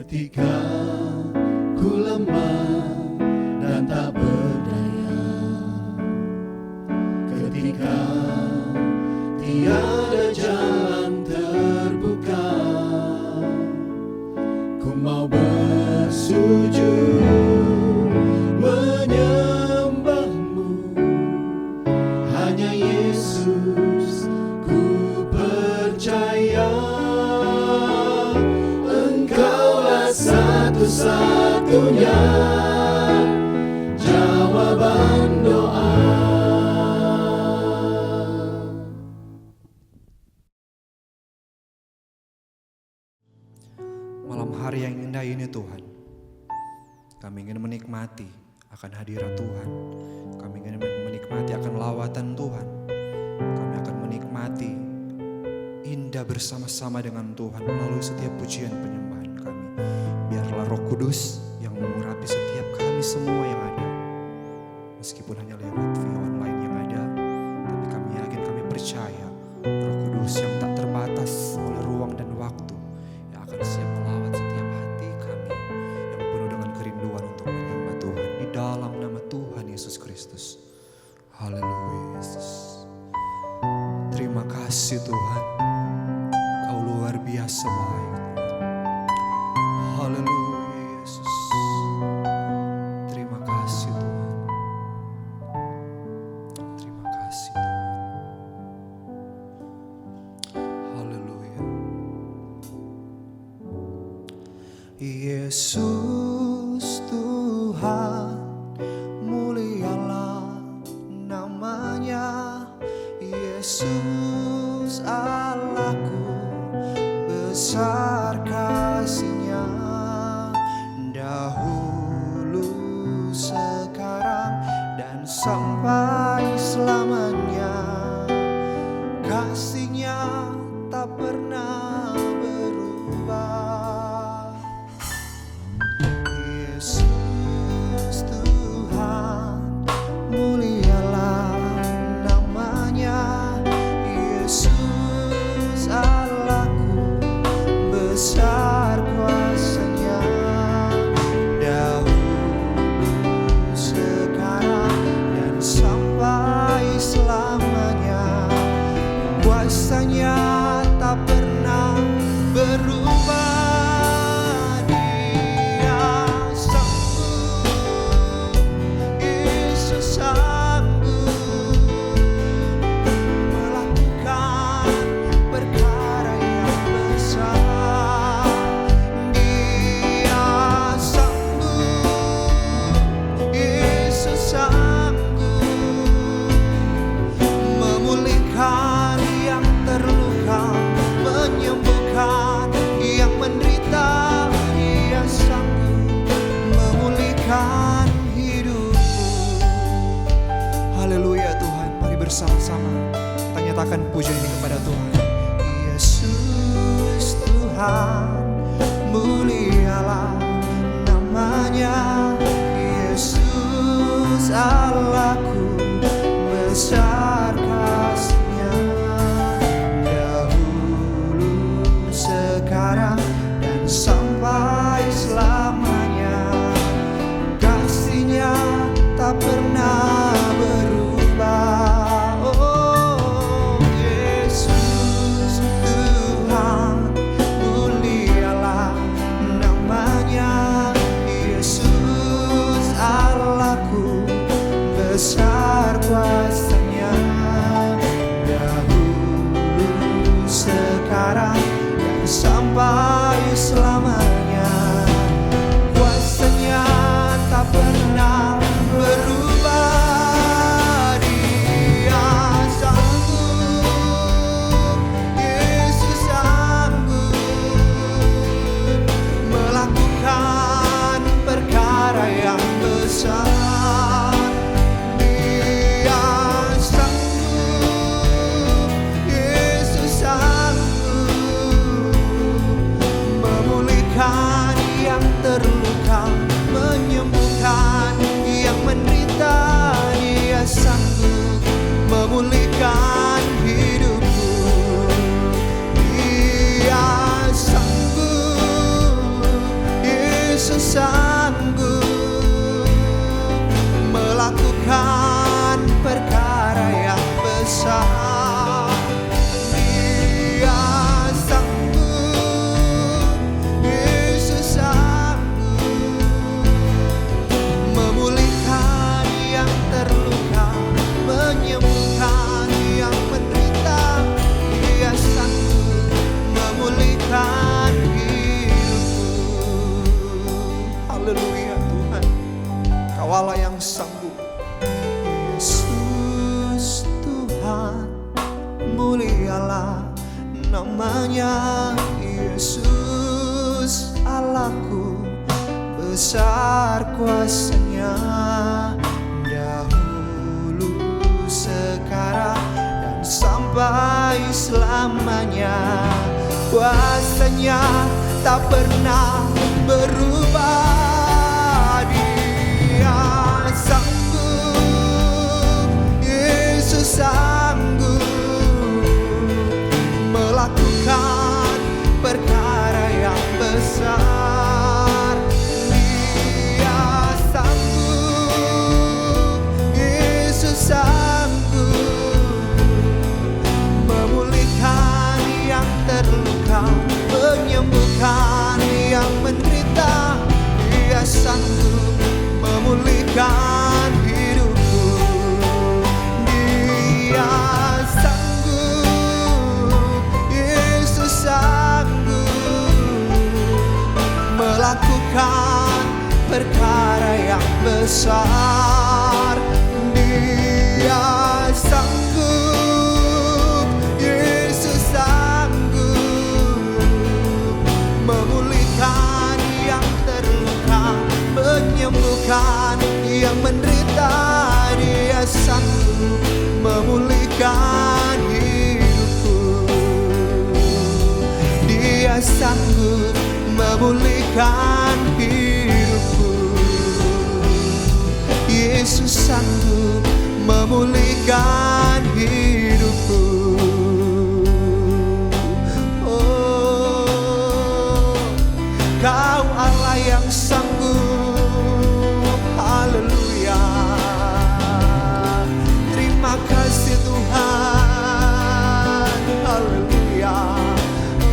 Ketika ku lemah dan tak berdaya, ketika tiada jalan terbuka, ku mau bersujud menyembahmu. Hanya Yesus ku percaya, Engkaulah satu-satunya jawaban doa. Malam hari yang indah ini Tuhan, kami ingin menikmati akan hadirat Tuhan. Kami ingin menikmati akan lawatan Tuhan. Kami akan menikmati indah bersama-sama dengan Tuhan melalui setiap pujian penyembahan kami. Biarlah Roh Kudus yang mengurapi setiap kami semua yang ada. Meskipun hanya lewat via online yang ada, tapi kami yakin, kami percaya Roh Kudus yang tak terbatas oleh ruang dan waktu yang akan siap melawat setiap hati kami yang penuh dengan kerinduan untuk menyembah Tuhan di dalam nama Tuhan Yesus Kristus. Haleluya Yesus. Terima kasih Tuhan, Kau luar biasa baik. Haleluya Yesus. Terima kasih Tuhan. Terima kasih Tuhan. Haleluya. Yesus Tuhan, mulialah namanya. Yesus Allahku, besar kasih-Nya, dahulu, sekarang, dan sampai selamanya. Kasih-Nya tak pernah berubah. Yesus Tuhan, mulialah namanya. Yesus Allahku, besar kuasa-Nya, dahulu, sekarang, dan sampai selamanya. Kuasa-Nya tak pernah berubah. Dia sanggup, Yesus sanggup melakukan perkara yang besar. Dia sanggup, Yesus sanggup memulihkan yang terluka, menyembuhkan yang menderita. Dia sanggup memulihkan hidupku. Haleluya Tuhan, mari bersama-sama kita nyatakan pujian ini kepada Tuhan. Yesus Tuhan, mulialah namanya. Yesus Allahku, besar kasih-Nya, dahulu, sekarang, dan sampai selamanya. Kasih-Nya tak pernah berubah. Oh Yesus Tuhan, mulialah namanya. Yesus Allahku, besar kuasa-Nya, melakukan perkara yang besar. Dia sanggup, Yesus sanggup memulihkan yang terluka, menyembuhkan yang menderita. Dia sanggup memulihkan hidupku. Haleluya Tuhan, Kau Allah yang sanggup. Yesus Tuhan, mulialah namanya. Yesus Allahku, besar kuasanya. Dahulu, sekarang, dan sampai selamanya. Kuasanya tak pernah berubah. Dia sanggup, Yesus sanggup melakukan perkara yang besar. Dia sanggup, Yesus sanggup memulihkan yang terluka, menyembuhkan yang menderita. Dia sanggup memulihkan hidupku. Dia sanggup, Yesus sanggup melakukan perkara yang besar. Dia sanggup, Yesus sanggup memulihkan yang terluka, menyembuhkan yang menderita. Dia sanggup memulihkan hidupku. Dia sanggup memulihkan hidupku. Yesus sanggup memulihkan hidupku. Oh, Kau Allah yang sanggup. Haleluya. Terima kasih Tuhan. Haleluya.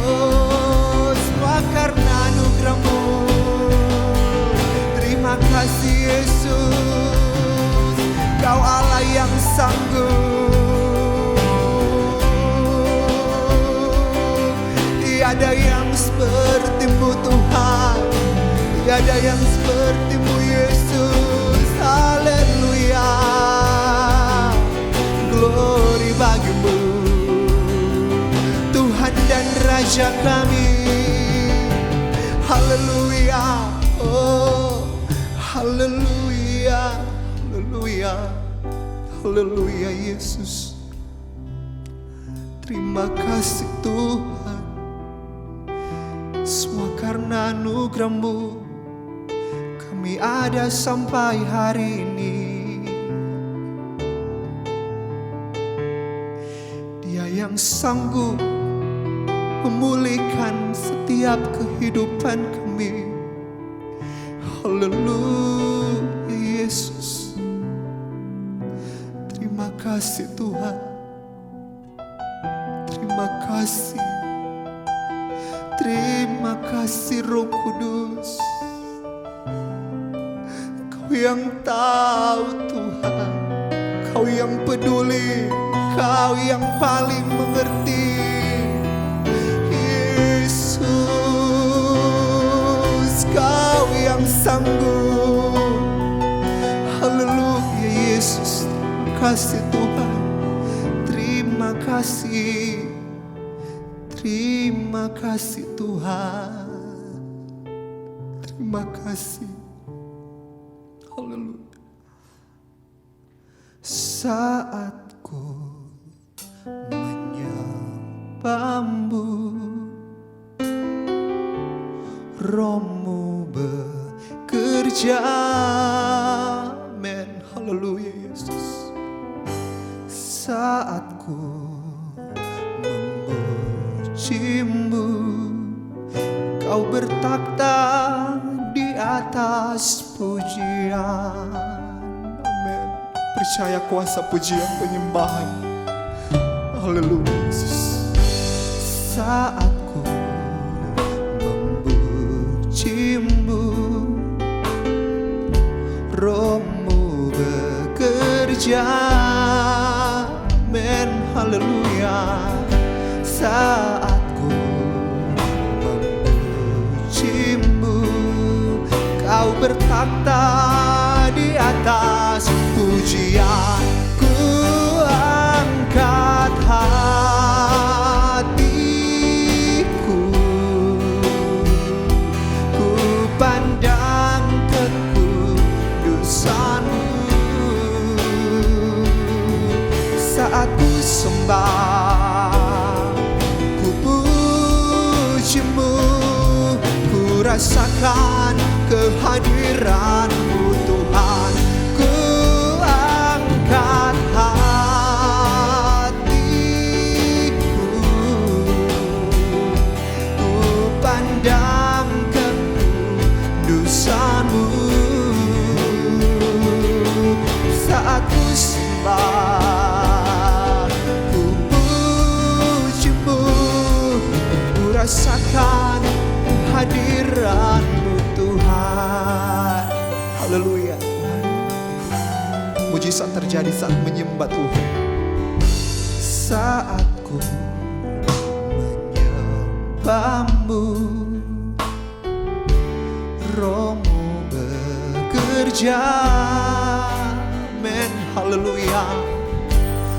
Oh, semua karena anugerah-Mu. Terima kasih Yesus. Kau Allah yang sanggup. Tiada yang seperti-Mu Tuhan, tiada yang seperti-Mu Yesus. Haleluya. Glory bagi-Mu Tuhan dan Raja kami. Haleluya. Oh, haleluya. Haleluya. Haleluya Yesus. Terima kasih Tuhan. Semua karena anugerah-Mu kami ada sampai hari ini. Dia yang sanggup memulihkan setiap kehidupan kami. Haleluya Yesus. Terima kasih Tuhan. Terima kasih. Terima kasih Roh Kudus. Kau yang tahu Tuhan, Kau yang peduli, Kau yang paling mengerti. Yesus, Kau yang sanggup. Haleluya Yesus. Terima kasih Tuhan. Terima kasih. Terima kasih Tuhan. Terima kasih. Haleluya. Saat ku menyembah-Mu, Roh-Mu bekerja. Amen. Haleluya Yesus. Saat ku memuji-Mu, Kau bertakhta di atas pujian. Amin. percaya kuasa pujian penyembahan. Haleluya Yesus. Saat ku memujimu, Rohmu bekerja. Men, haleluya. Saat ku memujimu, Kau bertakhta di atas pujian. Ku angkat hatiku, ku pandang kekudusan-Mu. Saat ku sembah, ku pujimu, ku rasakan kehadiran-Mu Tuhan. Ku angkat hatiku, ku pandang kekudusan-Mu. Saat ku sembah, ku pujimu, ku rasakan kehadiran-Mu Tuhan. Haleluya Tuhan. Mujizat terjadi saat menyembah Tuhan. Saat ku menyembah-Mu, Rohmu bekerja. Men, haleluya.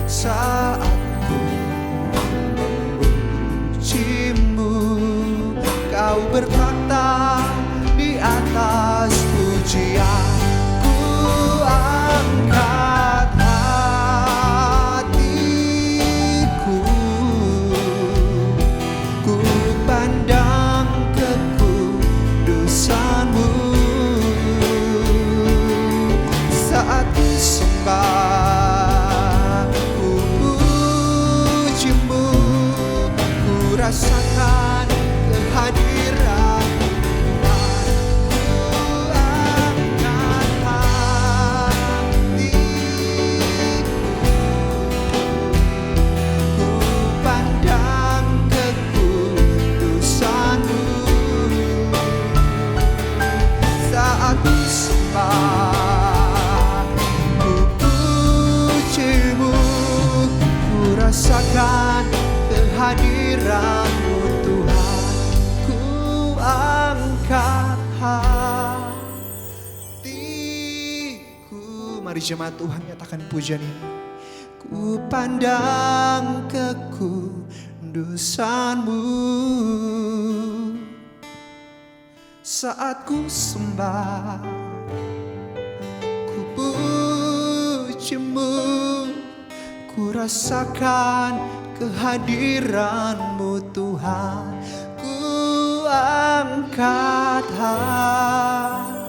Saat ku memujimu, Kau bertakhta di atas pujian. Ku angkat hatiku, ku pandang kekudusan-Mu. Saat ku sembah, ku pujimu, ku rasakan kehadiran-Mu Tuhan. Ku angkat hatiku, ku pandang kekudusan-Mu. Saat ku sembah, ku pujimu, ku rasakan kehadiran-Mu Tuhan. Ku angkat hatiku. Mari jemaat Tuhan nyatakan pujian ini. Ku pandang kekudusan-Mu. Saat ku sembah, ku pujimu, ku rasakan kehadiran-Mu Tuhan. Ku angkat hatiku,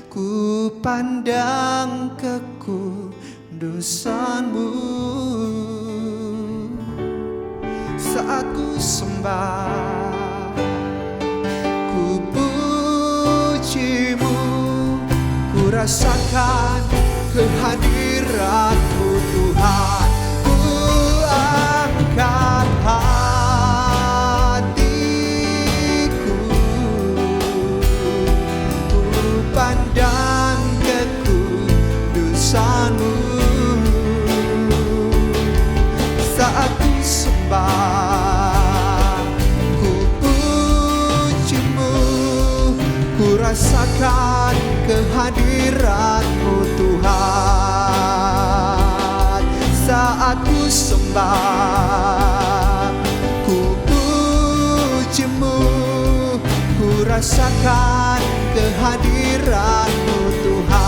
ku pandang kekudusan-Mu. Saat ku sembah, ku pujimu, ku rasakan kehadiran-Mu Tuhan. Ku angkat hatiku, ku pandang kekudusan-Mu. Saat ku sembah, ku pujimu, ku rasakan kehadiran-Mu Tuhan. Saat ku sembah, ku pujimu, ku rasakan kehadiran-Mu Tuhan.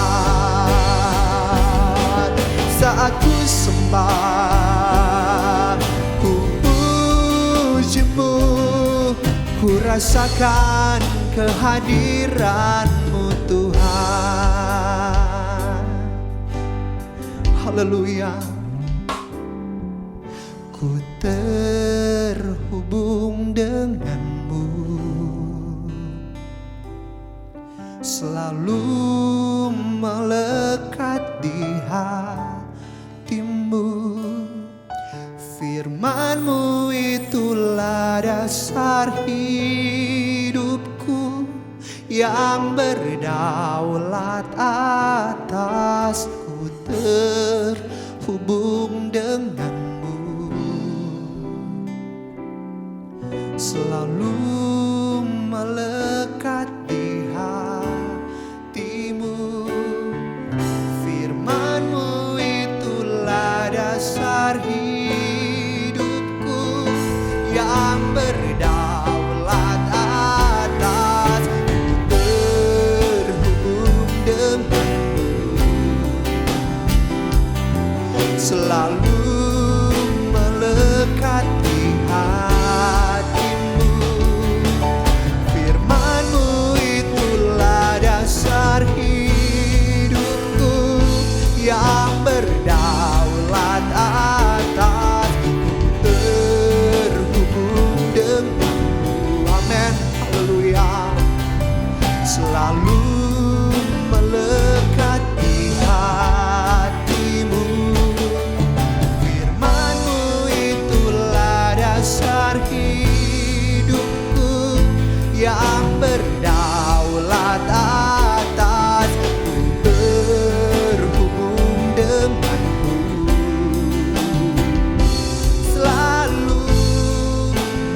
Saat ku sembah, ku pujimu, ku rasakan kehadiran-Mu Tuhan. Haleluya. Ku terhubung dengan-Mu, selalu melekat di hatimu. Firman-Mu itulah dasar hidupku yang berdaulat atasku, terhubung denganmu. Selalu melekat di hatimu. Firman-Mu itulah dasar hidupku yang berdaulat atasku, terhubung denganmu. Selalu melekat di hatimu. Firman-Mu itulah dasar hidupku yang berdaulat atasku, terhubung denganmu. Amin, haleluya. Selalu melekat di hatimu. Firman-Mu itulah dasar hidupku yang berdaulat atasku, terhubung denganmu. Selalu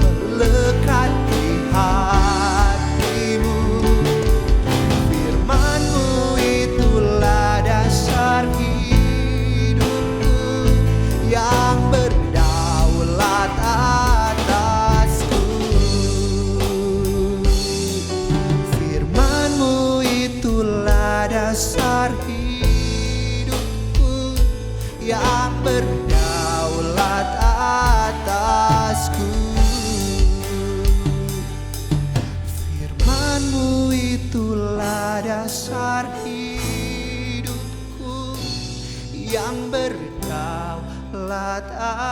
melekat di hatimu. Firman-Mu itulah dasar hidupku yang berdaulat atasku. Firman-Mu itulah dasar hidupku yang berdaulat atasku. Firman-Mu itulah dasar hidupku yang berdaulat atasku.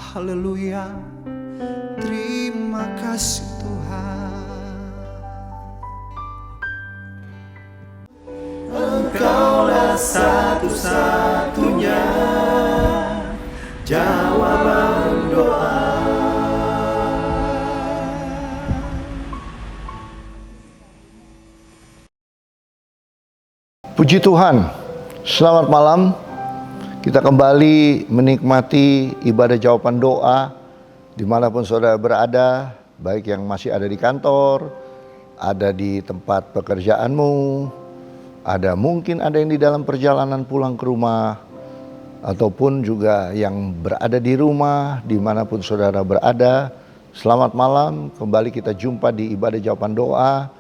Haleluya, terima kasih Tuhan. Engkaulah satu-satunya jawaban doa. Puji Tuhan, selamat malam. Kita kembali menikmati ibadah jawaban doa dimanapun saudara berada, baik yang masih ada di kantor, ada di tempat pekerjaanmu, mungkin ada yang di dalam perjalanan pulang ke rumah, ataupun juga yang berada di rumah dimanapun saudara berada. Selamat malam, kembali kita jumpa di ibadah jawaban doa.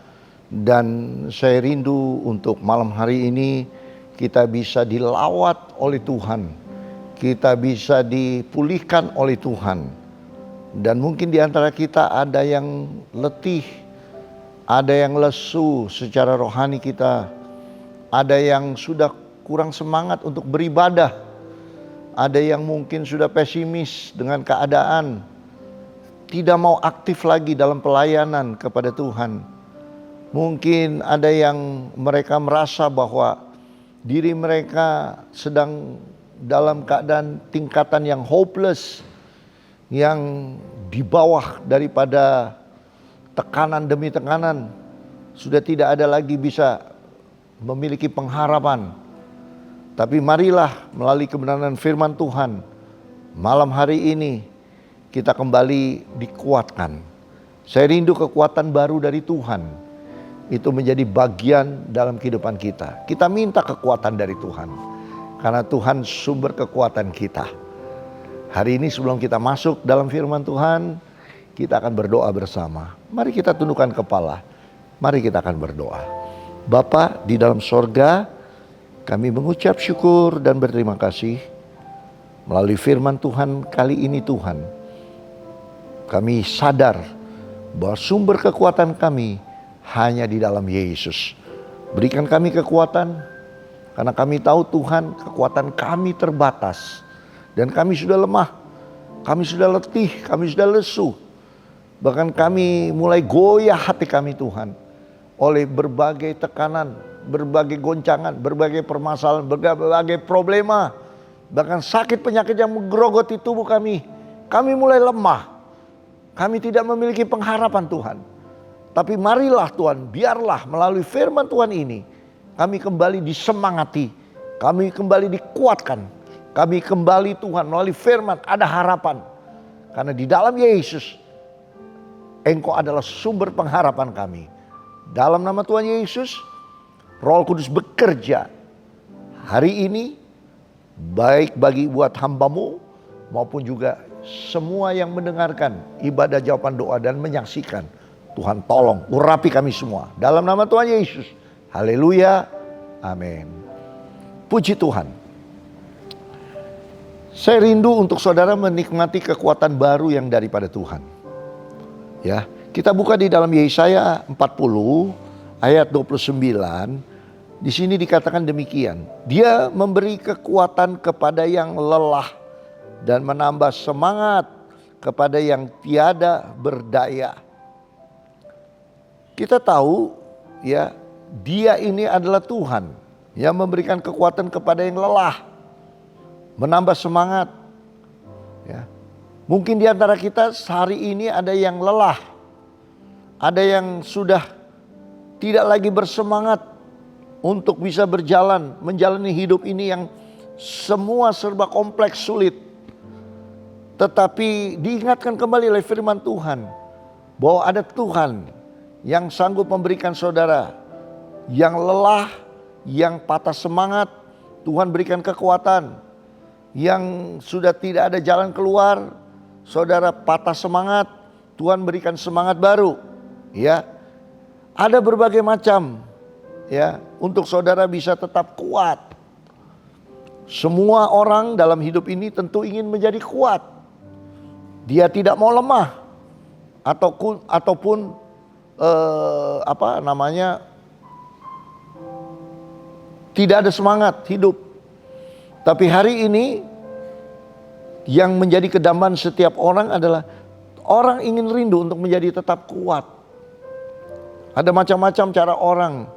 Dan saya rindu untuk malam hari ini kita bisa dilawat oleh Tuhan, kita bisa dipulihkan oleh Tuhan. Dan mungkin di antara kita ada yang letih, ada yang lesu secara rohani kita, ada yang sudah kurang semangat untuk beribadah, ada yang mungkin sudah pesimis dengan keadaan, tidak mau aktif lagi dalam pelayanan kepada Tuhan. Mungkin ada yang mereka merasa bahwa diri mereka sedang dalam keadaan tingkatan yang hopeless, yang di bawah daripada tekanan demi tekanan, sudah tidak ada lagi bisa memiliki pengharapan. Tapi marilah melalui kebenaran firman Tuhan, malam hari ini kita kembali dikuatkan. Saya rindu kekuatan baru dari Tuhan. Itu menjadi bagian dalam kehidupan kita. Kita minta kekuatan dari Tuhan, karena Tuhan sumber kekuatan kita. Hari ini sebelum kita masuk dalam firman Tuhan, kita akan berdoa bersama. Mari kita tundukkan kepala. Mari kita akan berdoa. Bapa di dalam sorga, kami mengucap syukur dan berterima kasih melalui firman Tuhan kali ini Tuhan. Kami sadar bahwa sumber kekuatan kami hanya di dalam Yesus. Berikan kami kekuatan, karena kami tahu Tuhan kekuatan kami terbatas dan kami sudah lemah. Kami sudah letih, kami sudah lesu. Bahkan kami mulai goyah hati kami Tuhan. Oleh berbagai tekanan, berbagai goncangan, berbagai permasalahan, berbagai problema. Bahkan sakit penyakit yang menggerogoti tubuh kami. Kami mulai lemah. Kami tidak memiliki pengharapan Tuhan. Tapi marilah Tuhan, biarlah melalui firman Tuhan ini kami kembali disemangati, kami kembali dikuatkan, kami kembali Tuhan melalui firman ada harapan. Karena di dalam Yesus Engkau adalah sumber pengharapan kami. Dalam nama Tuhan Yesus, Roh Kudus bekerja hari ini baik bagi buat hamba-Mu maupun juga semua yang mendengarkan ibadah jawaban doa dan menyaksikan. Tuhan tolong urapi kami semua. Dalam nama Tuhan Yesus. Haleluya. Amin. Puji Tuhan. Saya rindu untuk saudara menikmati kekuatan baru yang daripada Tuhan. Ya, kita buka di dalam Yesaya 40 ayat 29. Di sini dikatakan demikian. Dia memberi kekuatan kepada yang lelah dan menambah semangat kepada yang tiada berdaya. Kita tahu ya, Dia ini adalah Tuhan yang memberikan kekuatan kepada yang lelah, menambah semangat. Ya. Mungkin di antara kita hari ini ada yang lelah, ada yang sudah tidak lagi bersemangat untuk bisa berjalan, menjalani hidup ini yang semua serba kompleks, sulit. Tetapi diingatkan kembali oleh firman Tuhan bahwa ada Tuhan yang sanggup memberikan saudara yang lelah, yang patah semangat, Tuhan berikan kekuatan. Yang sudah tidak ada jalan keluar, saudara patah semangat, Tuhan berikan semangat baru. Ya, ada berbagai macam ya untuk saudara bisa tetap kuat. Semua orang dalam hidup ini tentu ingin menjadi kuat. Dia tidak mau lemah ataupun tidak ada semangat hidup. Tapi hari ini yang menjadi kedambaan setiap orang adalah orang ingin rindu untuk menjadi tetap kuat. Ada macam-macam cara orang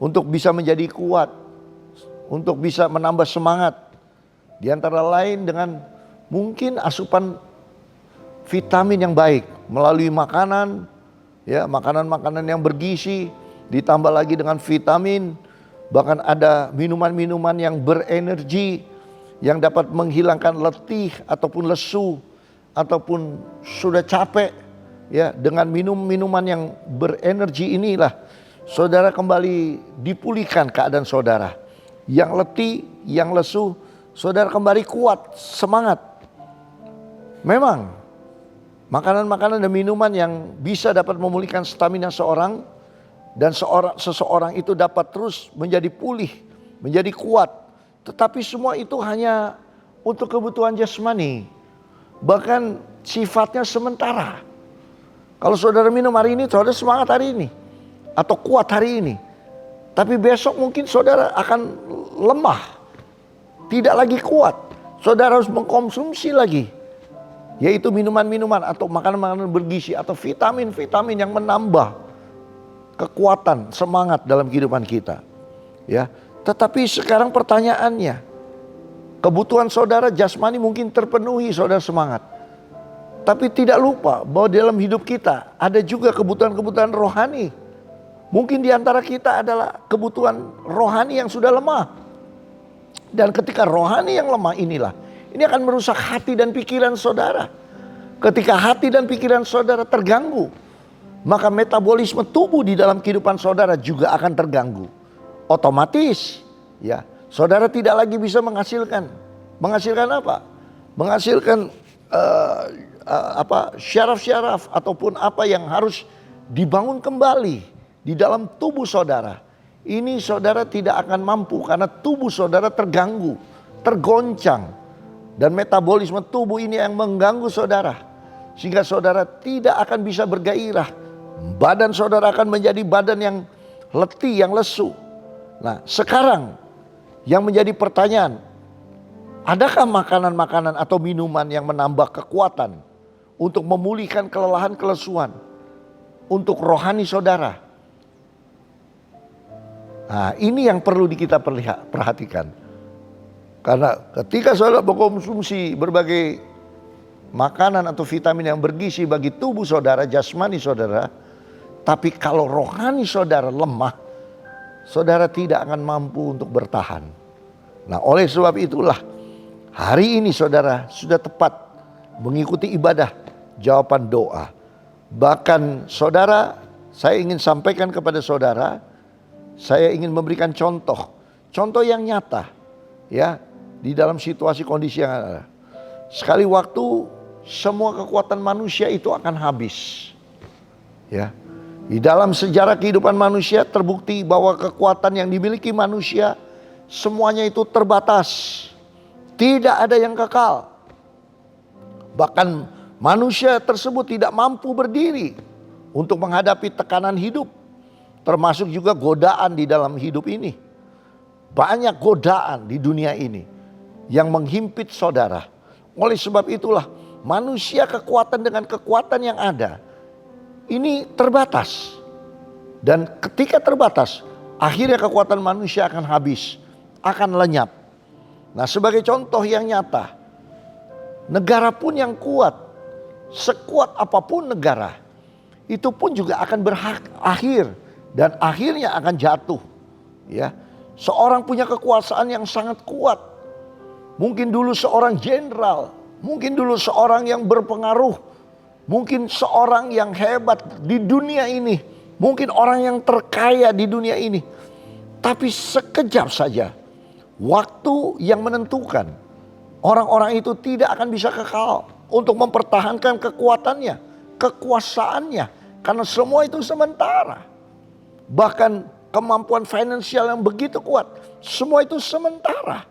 untuk bisa menjadi kuat, untuk bisa menambah semangat. Di antara lain dengan mungkin asupan vitamin yang baik melalui makanan, ya, makanan-makanan yang bergizi, ditambah lagi dengan vitamin. Bahkan ada minuman-minuman yang berenergi, yang dapat menghilangkan letih ataupun lesu, ataupun sudah capek. Ya, dengan minuman yang berenergi inilah saudara kembali dipulihkan keadaan saudara. Yang letih, yang lesu, saudara kembali kuat, semangat. Memang makanan-makanan dan minuman yang bisa dapat memulihkan stamina seorang, dan seseorang itu dapat terus menjadi pulih, menjadi kuat. Tetapi semua itu hanya untuk kebutuhan jasmani. Bahkan sifatnya sementara. Kalau saudara minum hari ini, saudara semangat hari ini. Atau kuat hari ini. Tapi besok mungkin saudara akan lemah. Tidak lagi kuat. Saudara harus mengkonsumsi lagi. Yaitu minuman-minuman atau makanan-makanan bergizi atau vitamin-vitamin yang menambah kekuatan, semangat dalam kehidupan kita. Ya, tetapi sekarang pertanyaannya, kebutuhan saudara jasmani mungkin terpenuhi, saudara semangat. Tapi tidak lupa bahwa dalam hidup kita ada juga kebutuhan-kebutuhan rohani. Mungkin di antara kita adalah kebutuhan rohani yang sudah lemah. Dan ketika rohani yang lemah inilah, ini akan merusak hati dan pikiran saudara. Ketika hati dan pikiran saudara terganggu, maka metabolisme tubuh di dalam kehidupan saudara juga akan terganggu. Otomatis ya, saudara tidak lagi bisa menghasilkan apa? Menghasilkan syaraf-syaraf ataupun apa yang harus dibangun kembali di dalam tubuh saudara. Ini saudara tidak akan mampu karena tubuh saudara terganggu, tergoncang. Dan metabolisme tubuh ini yang mengganggu saudara. Sehingga saudara tidak akan bisa bergairah. Badan saudara akan menjadi badan yang letih, yang lesu. Nah, sekarang yang menjadi pertanyaan, Adakah makanan-makanan atau minuman yang menambah kekuatan untuk memulihkan kelelahan kelesuan untuk rohani saudara? Nah, ini yang perlu kita perhatikan. Karena ketika saudara mengkonsumsi berbagai makanan atau vitamin yang bergizi bagi tubuh saudara, jasmani saudara, tapi kalau rohani saudara lemah, saudara tidak akan mampu untuk bertahan. Nah, oleh sebab itulah hari ini saudara sudah tepat mengikuti ibadah jawaban doa. Bahkan saudara, saya ingin sampaikan kepada saudara, saya ingin memberikan contoh yang nyata ya di dalam situasi kondisi yang ada. Sekali waktu semua kekuatan manusia itu akan habis. Ya. Di dalam sejarah kehidupan manusia terbukti bahwa kekuatan yang dimiliki manusia semuanya itu terbatas. Tidak ada yang kekal. Bahkan manusia tersebut tidak mampu berdiri untuk menghadapi tekanan hidup. Termasuk juga godaan di dalam hidup ini. Banyak godaan di dunia ini yang menghimpit saudara. Oleh sebab itulah manusia kekuatan dengan kekuatan yang ada ini terbatas. Dan ketika terbatas, akhirnya kekuatan manusia akan habis, akan lenyap. Nah, sebagai contoh yang nyata, negara pun yang kuat, sekuat apapun negara, itu pun juga akan berakhir dan akhirnya akan jatuh. Ya, seorang punya kekuasaan yang sangat kuat. Mungkin dulu seorang jenderal, mungkin dulu seorang yang berpengaruh, mungkin seorang yang hebat di dunia ini, mungkin orang yang terkaya di dunia ini. Tapi sekejap saja, waktu yang menentukan, orang-orang itu tidak akan bisa kekal untuk mempertahankan kekuatannya, kekuasaannya. Karena semua itu sementara. Bahkan kemampuan finansial yang begitu kuat, semua itu sementara.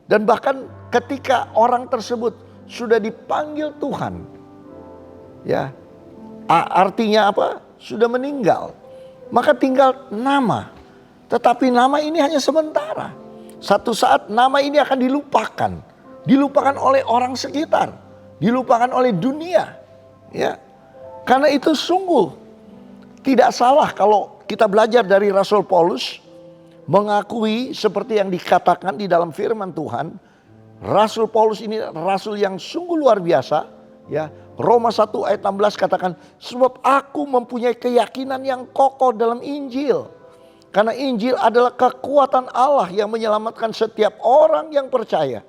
Dan bahkan ketika orang tersebut sudah dipanggil Tuhan, ya, artinya apa? Sudah meninggal. Maka tinggal nama. Tetapi nama ini hanya sementara. Satu saat nama ini akan dilupakan. Dilupakan oleh orang sekitar. Dilupakan oleh dunia. Ya. Karena itu sungguh tidak salah kalau kita belajar dari Rasul Paulus. Mengakui seperti yang dikatakan di dalam firman Tuhan. Rasul Paulus ini rasul yang sungguh luar biasa. Ya, Roma 1 ayat 16 katakan, sebab aku mempunyai keyakinan yang kokoh dalam Injil. Karena Injil adalah kekuatan Allah yang menyelamatkan setiap orang yang percaya.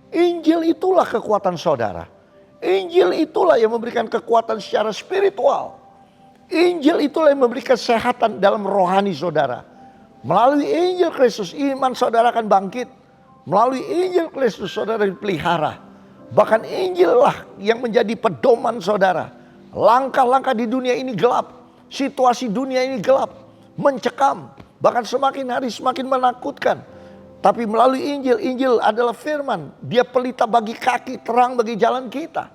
Injil itulah kekuatan saudara. Injil itulah yang memberikan kekuatan secara spiritual. Injil itulah yang memberi kesehatan dalam rohani saudara. Melalui Injil Kristus iman saudara akan bangkit. Melalui Injil Kristus saudara dipelihara. Bahkan Injil lah yang menjadi pedoman saudara. Langkah-langkah di dunia ini gelap. Situasi dunia ini gelap. Mencekam. Bahkan semakin hari semakin menakutkan. Tapi melalui Injil, Injil adalah firman. Dia pelita bagi kaki, terang bagi jalan kita.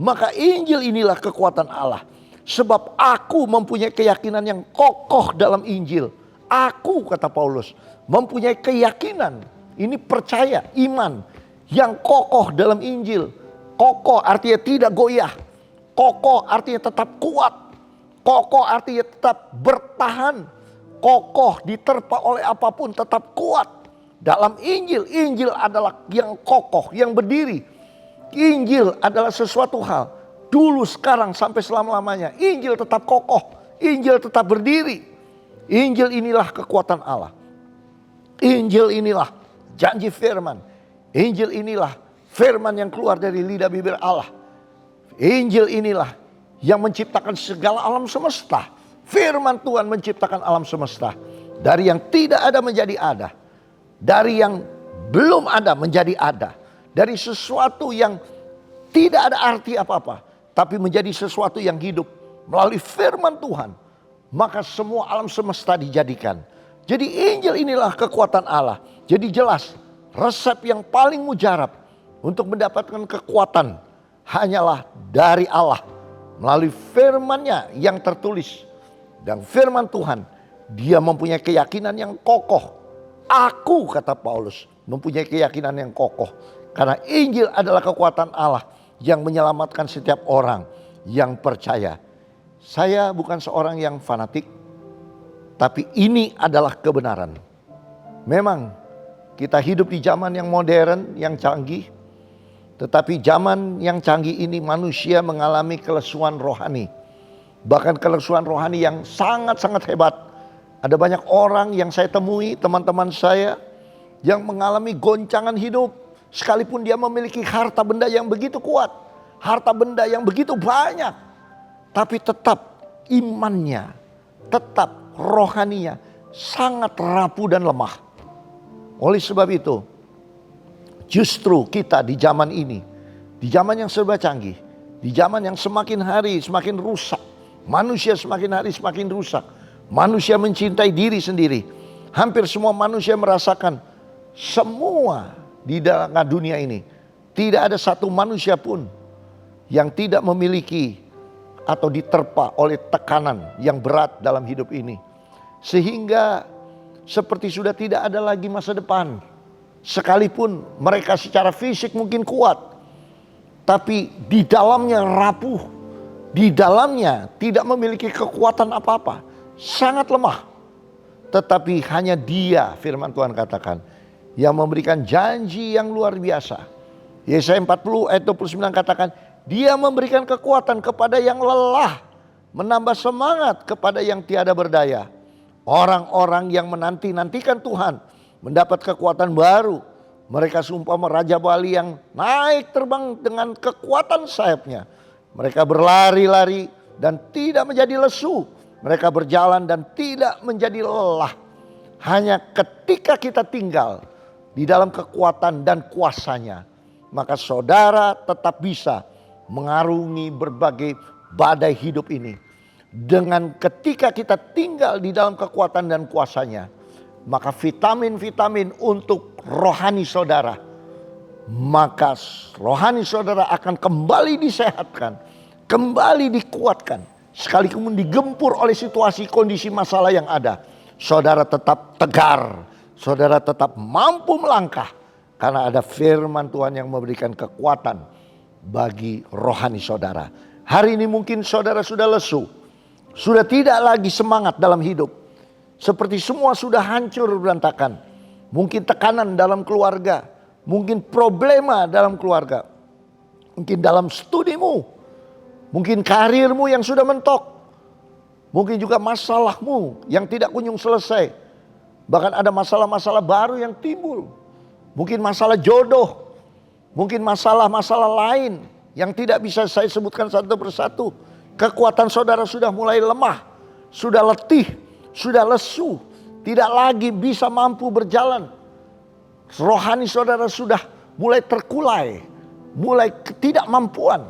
Maka Injil inilah kekuatan Allah. Sebab aku mempunyai keyakinan yang kokoh dalam Injil. Aku, kata Paulus, mempunyai keyakinan. Ini percaya, iman yang kokoh dalam Injil. Kokoh artinya tidak goyah. Kokoh artinya tetap kuat. Kokoh artinya tetap bertahan. Kokoh diterpa oleh apapun tetap kuat. Dalam Injil, Injil adalah yang kokoh, yang berdiri. Injil adalah sesuatu hal. Dulu, sekarang, sampai selama-lamanya. Injil tetap kokoh. Injil tetap berdiri. Injil inilah kekuatan Allah. Injil inilah janji firman. Injil inilah firman yang keluar dari lidah bibir Allah. Injil inilah yang menciptakan segala alam semesta. Firman Tuhan menciptakan alam semesta. Dari yang tidak ada menjadi ada. Dari yang belum ada menjadi ada. Dari sesuatu yang tidak ada arti apa-apa. Tapi menjadi sesuatu yang hidup. Melalui firman Tuhan. Maka semua alam semesta dijadikan. Jadi Injil inilah kekuatan Allah. Jadi jelas resep yang paling mujarab untuk mendapatkan kekuatan hanyalah dari Allah. Melalui firman-Nya yang tertulis. Dan firman Tuhan, dia mempunyai keyakinan yang kokoh. Aku, kata Paulus, mempunyai keyakinan yang kokoh. Karena Injil adalah kekuatan Allah yang menyelamatkan setiap orang yang percaya. Saya bukan seorang yang fanatik, tapi ini adalah kebenaran. Memang kita hidup di zaman yang modern, yang canggih. Tetapi zaman yang canggih ini manusia mengalami kelesuan rohani. Bahkan kelesuan rohani yang sangat-sangat hebat. Ada banyak orang yang saya temui, teman-teman saya, yang mengalami goncangan hidup. Sekalipun dia memiliki harta benda yang begitu kuat, harta benda yang begitu banyak. Tapi tetap imannya, tetap rohaninya sangat rapuh dan lemah. Oleh sebab itu, justru kita di zaman ini, di zaman yang serba canggih, di zaman yang semakin hari semakin rusak, manusia semakin hari semakin rusak, manusia mencintai diri sendiri. Hampir semua manusia merasakan semua di dalam dunia ini tidak ada satu manusia pun yang tidak memiliki atau diterpa oleh tekanan yang berat dalam hidup ini. Sehingga seperti sudah tidak ada lagi masa depan. Sekalipun mereka secara fisik mungkin kuat, tapi di dalamnya rapuh, di dalamnya tidak memiliki kekuatan apa-apa, sangat lemah. Tetapi hanya Dia, firman Tuhan katakan, yang memberikan janji yang luar biasa. Yesaya 40 ayat 29 katakan, Dia memberikan kekuatan kepada yang lelah, menambah semangat kepada yang tiada berdaya. Orang-orang yang menanti-nantikan Tuhan mendapat kekuatan baru. Mereka seumpama Raja Bali yang naik terbang dengan kekuatan sayapnya. Mereka berlari-lari dan tidak menjadi lesu. Mereka berjalan dan tidak menjadi lelah. Hanya ketika kita tinggal di dalam kekuatan dan kuasanya, maka saudara tetap bisa mengarungi berbagai badai hidup ini. Dengan ketika kita tinggal di dalam kekuatan dan kuasanya, maka vitamin-vitamin untuk rohani saudara, maka rohani saudara akan kembali disehatkan, kembali dikuatkan. Sekalipun digempur oleh situasi kondisi masalah yang ada, saudara tetap tegar, saudara tetap mampu melangkah. Karena ada firman Tuhan yang memberikan kekuatan bagi rohani saudara. Hari ini mungkin saudara sudah lesu, sudah tidak lagi semangat dalam hidup. Seperti semua sudah hancur berantakan. Mungkin tekanan dalam keluarga, mungkin problema dalam keluarga, mungkin dalam studimu, mungkin karirmu yang sudah mentok, mungkin juga masalahmu yang tidak kunjung selesai. Bahkan ada masalah-masalah baru yang timbul. Mungkin masalah jodoh, mungkin masalah-masalah lain yang tidak bisa saya sebutkan satu persatu. Kekuatan saudara sudah mulai lemah, sudah letih, sudah lesu, tidak lagi bisa mampu berjalan. Rohani saudara sudah mulai terkulai, mulai ketidakmampuan.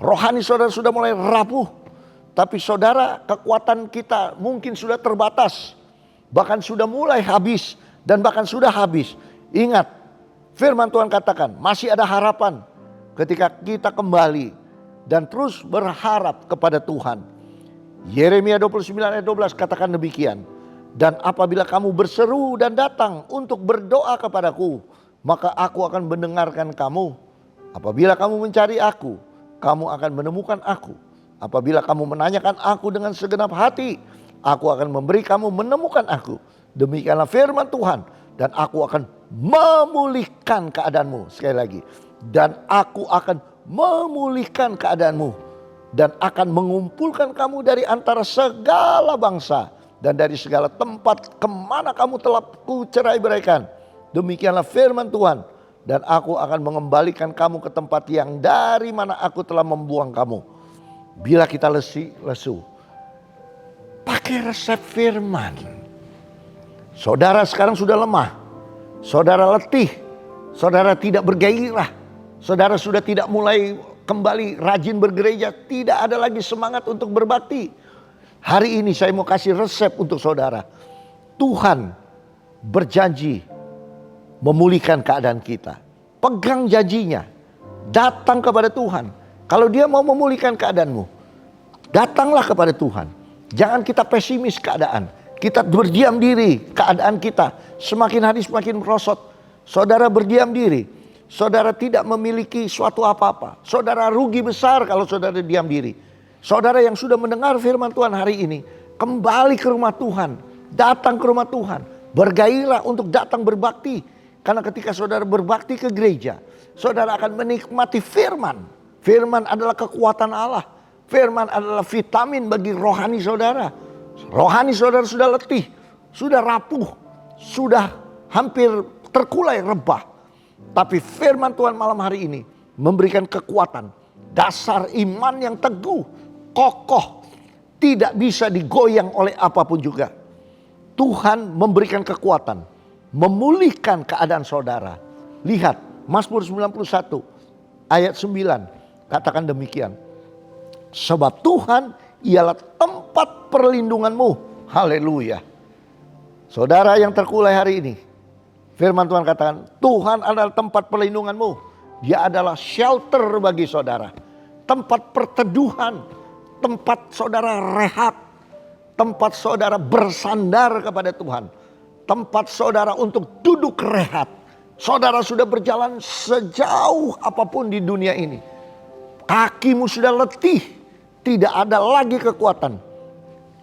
Rohani saudara sudah mulai rapuh. Tapi saudara, kekuatan kita mungkin sudah terbatas, bahkan sudah mulai habis dan bahkan sudah habis. Ingat, firman Tuhan katakan masih ada harapan ketika kita kembali dan terus berharap kepada Tuhan. Yeremia 29 ayat 12 katakan demikian. Dan apabila kamu berseru dan datang untuk berdoa kepadaku, maka aku akan mendengarkan kamu. Apabila kamu mencari aku, kamu akan menemukan aku. Apabila kamu menanyakan aku dengan segenap hati, aku akan memberi kamu menemukan aku. Demikianlah firman Tuhan. Dan aku akan memulihkan keadaanmu. Sekali lagi. Dan aku akan memulihkan keadaanmu dan akan mengumpulkan kamu dari antara segala bangsa dan dari segala tempat kemana kamu telah kucerai-beraikan. Demikianlah firman Tuhan. Dan aku akan mengembalikan kamu ke tempat yang dari mana aku telah membuang kamu. Bila kita lesu, pakai resep firman. Saudara sekarang sudah lemah, saudara letih, saudara tidak bergairah. Saudara sudah tidak mulai kembali rajin bergereja, tidak ada lagi semangat untuk berbakti. Hari ini saya mau kasih resep untuk saudara. Tuhan berjanji memulihkan keadaan kita. Pegang janjinya, datang kepada Tuhan. Kalau Dia mau memulihkan keadaanmu, datanglah kepada Tuhan. Jangan kita pesimis keadaan. Kita berdiam diri, keadaan kita semakin hari semakin merosot. Saudara berdiam diri. Saudara tidak memiliki suatu apa-apa. Saudara rugi besar kalau saudara diam diri. Saudara yang sudah mendengar firman Tuhan hari ini, kembali ke rumah Tuhan. Datang ke rumah Tuhan. Bergairah untuk datang berbakti. Karena ketika saudara berbakti ke gereja, saudara akan menikmati firman. Firman adalah kekuatan Allah. Firman adalah vitamin bagi rohani saudara. Rohani saudara sudah letih, sudah rapuh, sudah hampir terkulai rebah. Tapi firman Tuhan malam hari ini memberikan kekuatan. Dasar iman yang teguh, kokoh, tidak bisa digoyang oleh apapun juga. Tuhan memberikan kekuatan, memulihkan keadaan saudara. Lihat Mazmur 91 ayat 9 katakan demikian. Sebab Tuhan ialah tempat perlindunganmu. Haleluya. Saudara yang terkulai hari ini, firman Tuhan katakan, Tuhan adalah tempat perlindunganmu. Dia adalah shelter bagi saudara. Tempat perteduhan, tempat saudara rehat, tempat saudara bersandar kepada Tuhan. Tempat saudara untuk duduk rehat. Saudara sudah berjalan sejauh apapun di dunia ini. Kakimu sudah letih. Tidak ada lagi kekuatan.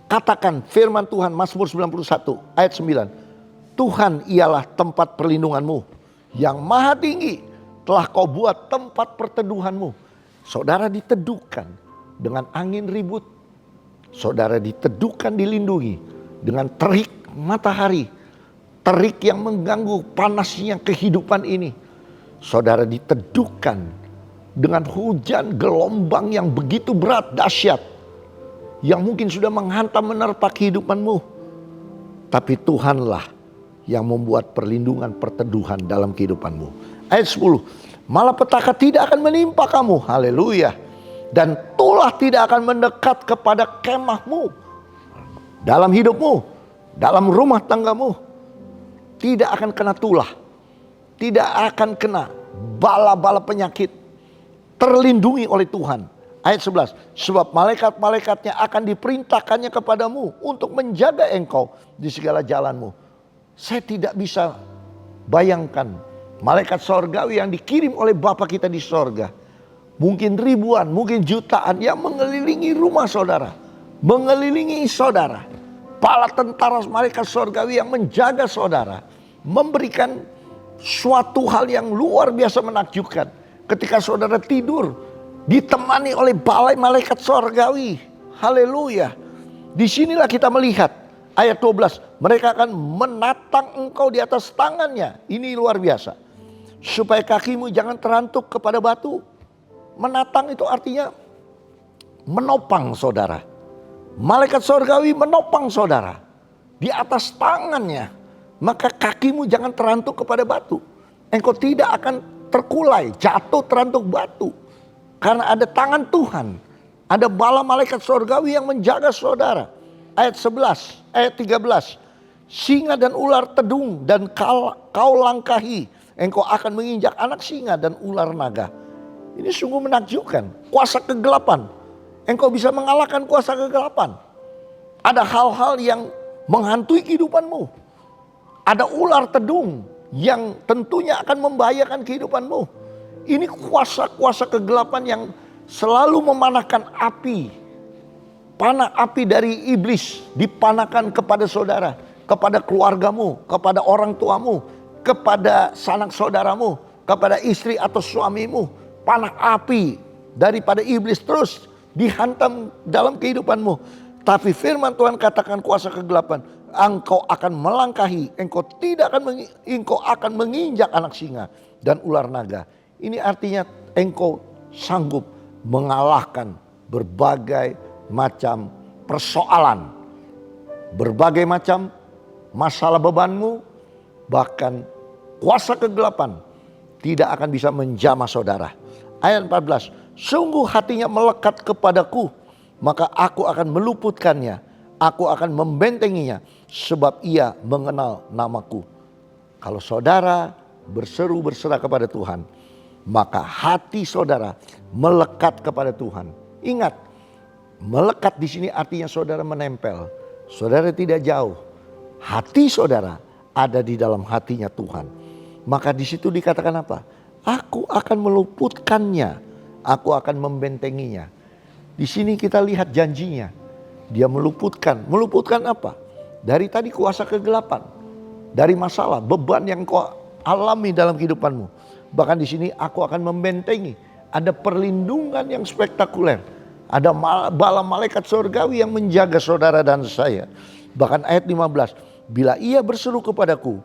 Katakan firman Tuhan Mazmur 91 ayat 9. Tuhan ialah tempat perlindunganmu. Yang maha tinggi telah kau buat tempat perteduhanmu. Saudara diteduhkan dengan angin ribut. Saudara diteduhkan dilindungi dengan terik matahari. Terik yang mengganggu panasnya kehidupan ini. Saudara diteduhkan dengan hujan gelombang yang begitu berat, dahsyat. Yang mungkin sudah menghantam menerpa kehidupanmu. Tapi Tuhanlah yang membuat perlindungan perteduhan dalam kehidupanmu. Ayat 10. Malapetaka tidak akan menimpa kamu. Haleluya. Dan tulah tidak akan mendekat kepada kemahmu. Dalam hidupmu. Dalam rumah tanggamu. Tidak akan kena tulah. Tidak akan kena bala-bala penyakit. Terlindungi oleh Tuhan. Ayat 11. Sebab malaikat-malaikatnya akan diperintahkannya kepadamu untuk menjaga engkau di segala jalanmu. Saya tidak bisa bayangkan malaikat sorgawi yang dikirim oleh Bapa kita di sorga. Mungkin ribuan, mungkin jutaan yang mengelilingi rumah saudara. Mengelilingi saudara. Para tentara malaikat sorgawi yang menjaga saudara. Memberikan suatu hal yang luar biasa menakjubkan. Ketika saudara tidur, ditemani oleh balai malaikat sorgawi. Haleluya. Disinilah kita melihat ayat 12. Mereka akan menatang engkau di atas tangannya. Ini luar biasa. Supaya kakimu jangan terantuk kepada batu. Menatang itu artinya menopang saudara. Malaikat sorgawi menopang saudara. Di atas tangannya. Maka kakimu jangan terantuk kepada batu. Engkau tidak akan terkulai, jatuh terantuk batu. Karena ada tangan Tuhan. Ada bala malaikat sorgawi yang menjaga saudara. Ayat 11, ayat 13. Singa dan ular tedung dan kau langkahi. Engkau akan menginjak anak singa dan ular naga. Ini sungguh menakjubkan. Kuasa kegelapan. Engkau bisa mengalahkan kuasa kegelapan. Ada hal-hal yang menghantui kehidupanmu. Ada ular tedung yang tentunya akan membahayakan kehidupanmu. Ini kuasa-kuasa kegelapan yang selalu memanahkan api. Panah api dari iblis dipanahkan kepada saudara, kepada keluargamu, kepada orang tuamu, kepada sanak saudaramu, kepada istri atau suamimu. Panah api daripada iblis terus dihantam dalam kehidupanmu. Tapi firman Tuhan katakan kuasa kegelapan, engkau akan melangkahi, engkau akan menginjak anak singa dan ular naga. Ini artinya engkau sanggup mengalahkan berbagai macam persoalan, berbagai macam masalah bebanmu, bahkan kuasa kegelapan tidak akan bisa menjamah saudara. Ayat 14, sungguh hatinya melekat kepadaku, maka aku akan meluputkannya, aku akan membentenginya, sebab ia mengenal namaku. Kalau saudara berseru berserah kepada Tuhan, maka hati saudara melekat kepada Tuhan. Ingat, melekat di sini artinya saudara menempel. Saudara tidak jauh. Hati saudara ada di dalam hatinya Tuhan. Maka di situ dikatakan apa? Aku akan meluputkannya, aku akan membentenginya. Di sini kita lihat janjinya. Dia meluputkan. Meluputkan apa? Dari tadi kuasa kegelapan, dari masalah, beban yang kau alami dalam kehidupanmu. Bahkan di sini aku akan membentengi. Ada perlindungan yang spektakuler. Ada bala malaikat surgawi yang menjaga saudara dan saya. Bahkan ayat 15. Bila ia berseru kepadaku,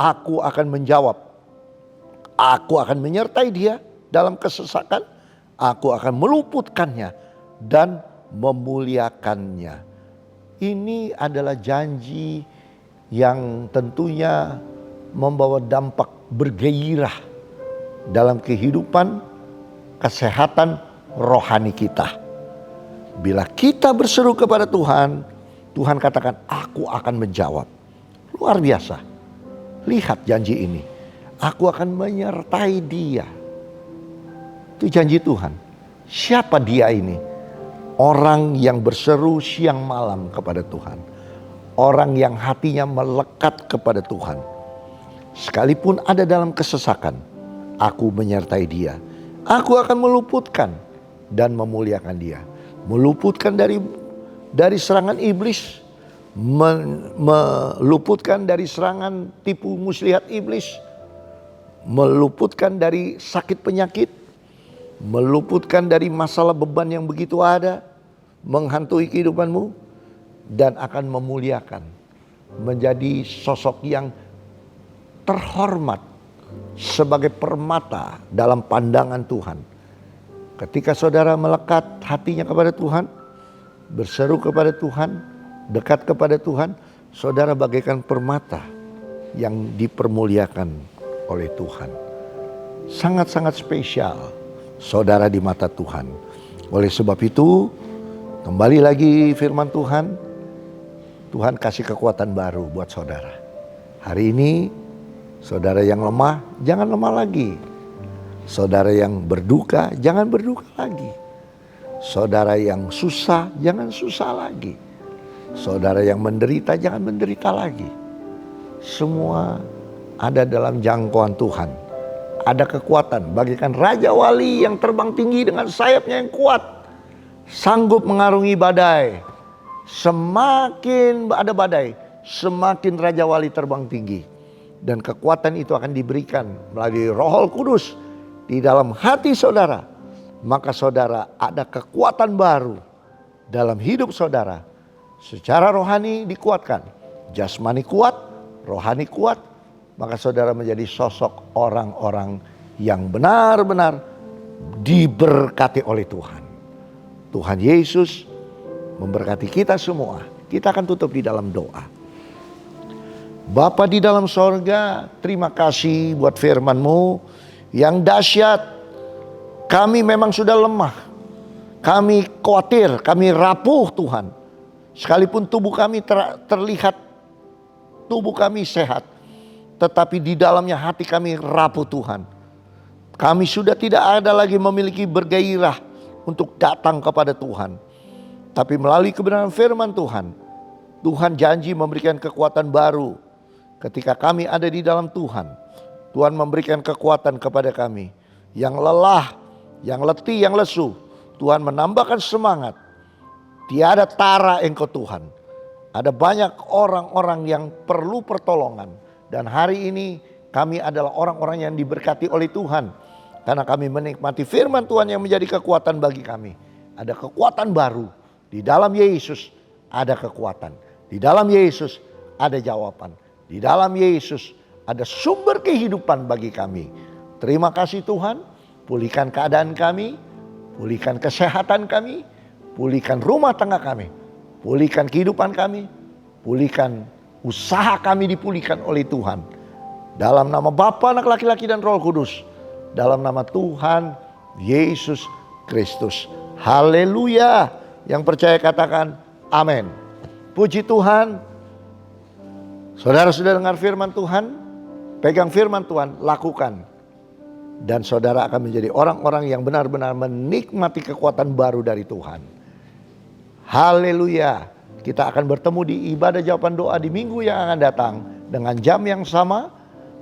aku akan menjawab. Aku akan menyertai dia dalam kesesakan. Aku akan meluputkannya dan memuliakannya. Ini adalah janji yang tentunya membawa dampak bergairah dalam kehidupan, kesehatan rohani kita. Bila kita berseru kepada Tuhan, Tuhan katakan, aku akan menjawab. Luar biasa. Lihat janji ini. Aku akan menyertai dia. Itu janji Tuhan. Siapa dia ini? Orang yang berseru siang malam kepada Tuhan. Orang yang hatinya melekat kepada Tuhan. Sekalipun ada dalam kesesakan, aku menyertai dia. Aku akan meluputkan dan memuliakan dia. Meluputkan dari serangan iblis. Meluputkan dari serangan tipu muslihat iblis. Meluputkan dari sakit penyakit. Meluputkan dari masalah beban yang begitu ada, menghantui kehidupanmu, dan akan memuliakan, menjadi sosok yang terhormat sebagai permata dalam pandangan Tuhan. Ketika saudara melekat hatinya kepada Tuhan, berseru kepada Tuhan, dekat kepada Tuhan, saudara bagaikan permata yang dipermuliakan oleh Tuhan. Sangat-sangat spesial saudara di mata Tuhan. Oleh sebab itu, kembali lagi firman Tuhan, Tuhan kasih kekuatan baru buat saudara. Hari ini, saudara yang lemah, jangan lemah lagi. Saudara yang berduka, jangan berduka lagi. Saudara yang susah, jangan susah lagi. Saudara yang menderita, jangan menderita lagi. Semua ada dalam jangkauan Tuhan. Ada kekuatan, bagaikan Raja Wali yang terbang tinggi dengan sayapnya yang kuat. Sanggup mengarungi badai. Semakin ada badai, semakin Raja Wali terbang tinggi. Dan kekuatan itu akan diberikan melalui Roh Kudus di dalam hati saudara. Maka saudara ada kekuatan baru dalam hidup saudara. Secara rohani dikuatkan. Jasmani kuat, rohani kuat. Maka saudara menjadi sosok orang-orang yang benar-benar diberkati oleh Tuhan. Tuhan Yesus memberkati kita semua. Kita akan tutup di dalam doa. Bapa di dalam sorga, terima kasih buat firman-Mu yang dahsyat. Kami memang sudah lemah. Kami khawatir, kami rapuh Tuhan. Sekalipun tubuh kami terlihat, tubuh kami sehat. Tetapi di dalamnya hati kami rapuh Tuhan. Kami sudah tidak ada lagi memiliki bergairah untuk datang kepada Tuhan. Tapi melalui kebenaran firman Tuhan, Tuhan janji memberikan kekuatan baru. Ketika kami ada di dalam Tuhan, Tuhan memberikan kekuatan kepada kami. Yang lelah, yang letih, yang lesu, Tuhan menambahkan semangat. Tiada tara Engkau Tuhan. Ada banyak orang-orang yang perlu pertolongan. Dan hari ini kami adalah orang-orang yang diberkati oleh Tuhan. Karena kami menikmati firman Tuhan yang menjadi kekuatan bagi kami. Ada kekuatan baru. Di dalam Yesus ada kekuatan. Di dalam Yesus ada jawaban. Di dalam Yesus ada sumber kehidupan bagi kami. Terima kasih Tuhan. Pulihkan keadaan kami. Pulihkan kesehatan kami. Pulihkan rumah tangga kami. Pulihkan kehidupan kami. Pulihkan usaha kami, dipulihkan oleh Tuhan. Dalam nama Bapa, Anak, Laki-laki dan Roh Kudus. Dalam nama Tuhan Yesus Kristus. Haleluya. Yang percaya katakan amin. Puji Tuhan. Saudara sudah dengar firman Tuhan? Pegang firman Tuhan, lakukan. Dan saudara akan menjadi orang-orang yang benar-benar menikmati kekuatan baru dari Tuhan. Haleluya. Kita akan bertemu di ibadah jawaban doa di minggu yang akan datang. Dengan jam yang sama.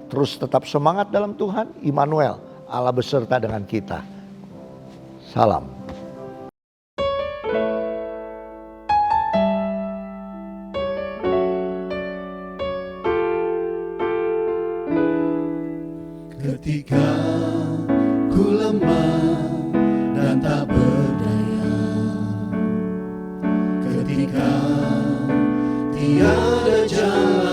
Terus tetap semangat dalam Tuhan. Immanuel, Allah beserta dengan kita. Salam. Ketika ku lemah dan tak berdaya, ketika tiada jalan